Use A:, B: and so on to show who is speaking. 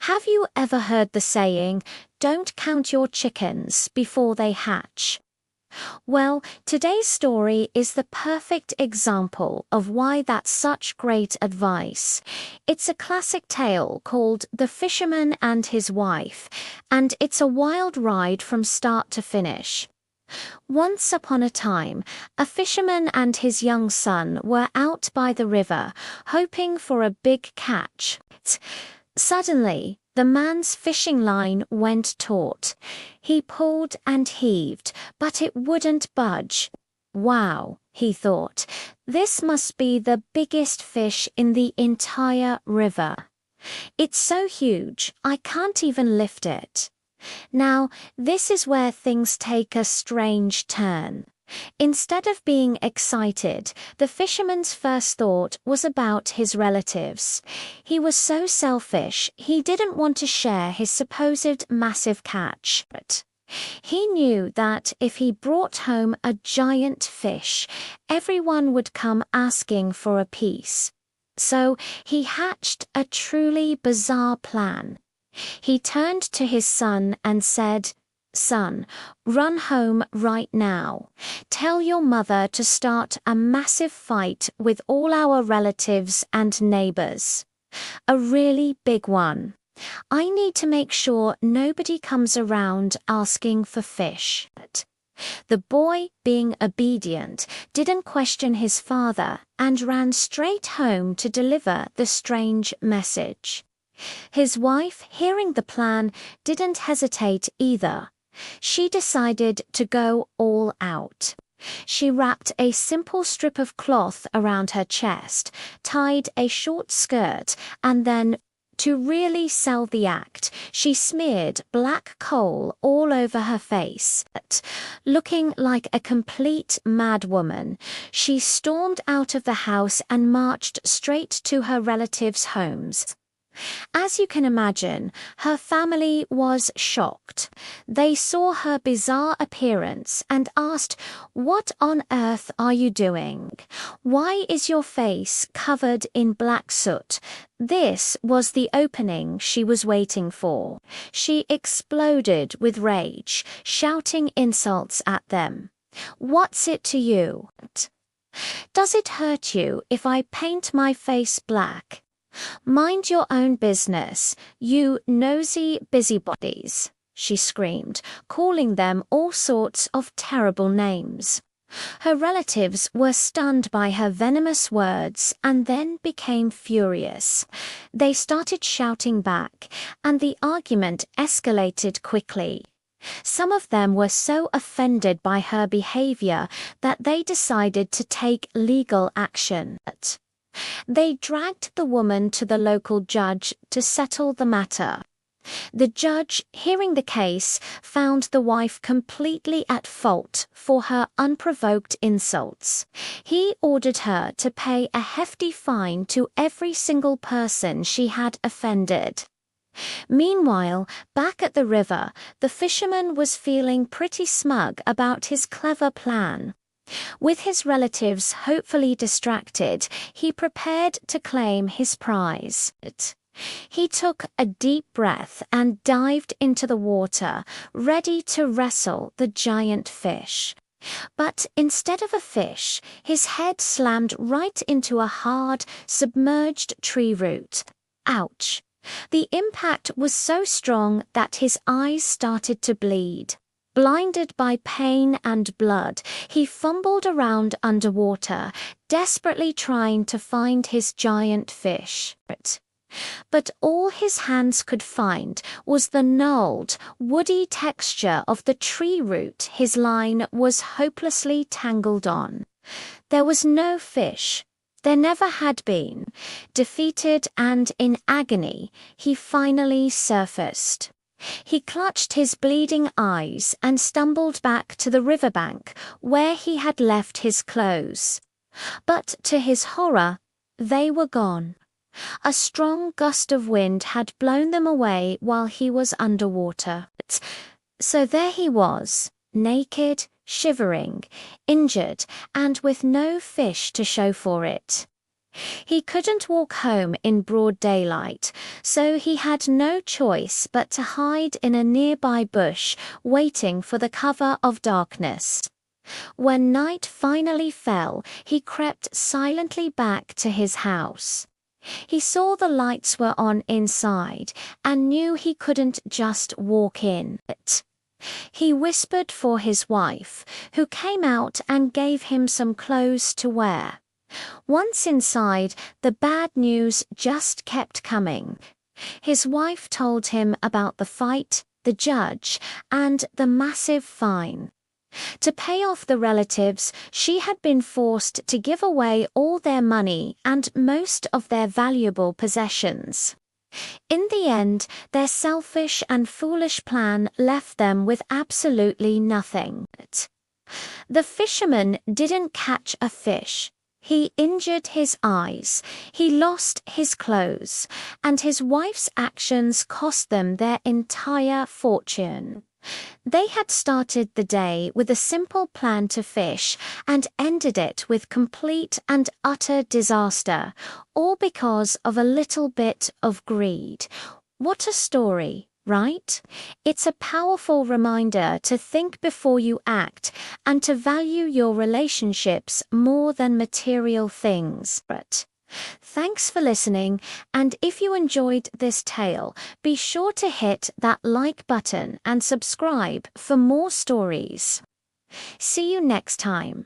A: Have you ever heard the saying, "Don't count your chickens before they hatch"? Well, today's story is the perfect example of why that's such great advice. It's a classic tale called The Fisherman and His Wife, and it's a wild ride from start to finish. Once upon a time, a fisherman and his young son were out by the river, hoping for a big catch. Suddenly, the man's fishing line went taut. He pulled and heaved, but it wouldn't budge. Wow, he thought, this must be the biggest fish in the entire river. It's so huge, I can't even lift it. Now, this is where things take a strange turn. Instead of being excited, the fisherman's first thought was about his relatives. He was so selfish, he didn't want to share his supposed massive catch. But he knew that if he brought home a giant fish, everyone would come asking for a piece. So he hatched a truly bizarre plan. He turned to his son and said, "Son, run home right now. Tell your mother to start a massive fight with all our relatives and neighbors. A really big one. I need to make sure nobody comes around asking for fish." The boy, being obedient, didn't question his father and ran straight home to deliver the strange message. His wife, hearing the plan, didn't hesitate either. She decided to go all out. She wrapped a simple strip of cloth around her chest, tied a short skirt, and then, to really sell the act, she smeared black coal all over her face. Looking like a complete madwoman, she stormed out of the house and marched straight to her relatives' homes. As you can imagine, her family was shocked. They saw her bizarre appearance and asked, "What on earth are you doing? Why is your face covered in black soot?" This was the opening she was waiting for. She exploded with rage, shouting insults at them. "What's it to you? Does it hurt you if I paint my face black? Mind your own business, you nosy busybodies," she screamed, calling them all sorts of terrible names. Her relatives were stunned by her venomous words and then became furious. They started shouting back, and the argument escalated quickly. Some of them were so offended by her behavior that they decided to take legal action. They dragged the woman to the local judge to settle the matter. The judge, hearing the case, found the wife completely at fault for her unprovoked insults. He ordered her to pay a hefty fine to every single person she had offended. Meanwhile, back at the river, the fisherman was feeling pretty smug about his clever plan. With his relatives hopefully distracted, he prepared to claim his prize. He took a deep breath and dived into the water, ready to wrestle the giant fish. But instead of a fish, his head slammed right into a hard, submerged tree root. Ouch! The impact was so strong that his eyes started to bleed. Blinded by pain and blood, he fumbled around underwater, desperately trying to find his giant fish. But all his hands could find was the gnarled, woody texture of the tree root his line was hopelessly tangled on. There was no fish. There never had been. Defeated and in agony, he finally surfaced. He clutched his bleeding eyes and stumbled back to the riverbank where he had left his clothes. But to his horror, they were gone. A strong gust of wind had blown them away while he was underwater. So there he was, naked, shivering, injured, and with no fish to show for it. He couldn't walk home in broad daylight, so he had no choice but to hide in a nearby bush, waiting for the cover of darkness. When night finally fell, he crept silently back to his house. He saw the lights were on inside and knew he couldn't just walk in. He whispered for his wife, who came out and gave him some clothes to wear. Once inside, the bad news just kept coming. His wife told him about the fight, the judge, and the massive fine. To pay off the relatives, she had been forced to give away all their money and most of their valuable possessions. In the end, their selfish and foolish plan left them with absolutely nothing. The fisherman didn't catch a fish. He injured his eyes, he lost his clothes, and his wife's actions cost them their entire fortune. They had started the day with a simple plan to fish and ended it with complete and utter disaster, all because of a little bit of greed. What a story, right? It's a powerful reminder to think before you act and to value your relationships more than material things. Thanks for listening, and if you enjoyed this tale, be sure to hit that like button and subscribe for more stories. See you next time.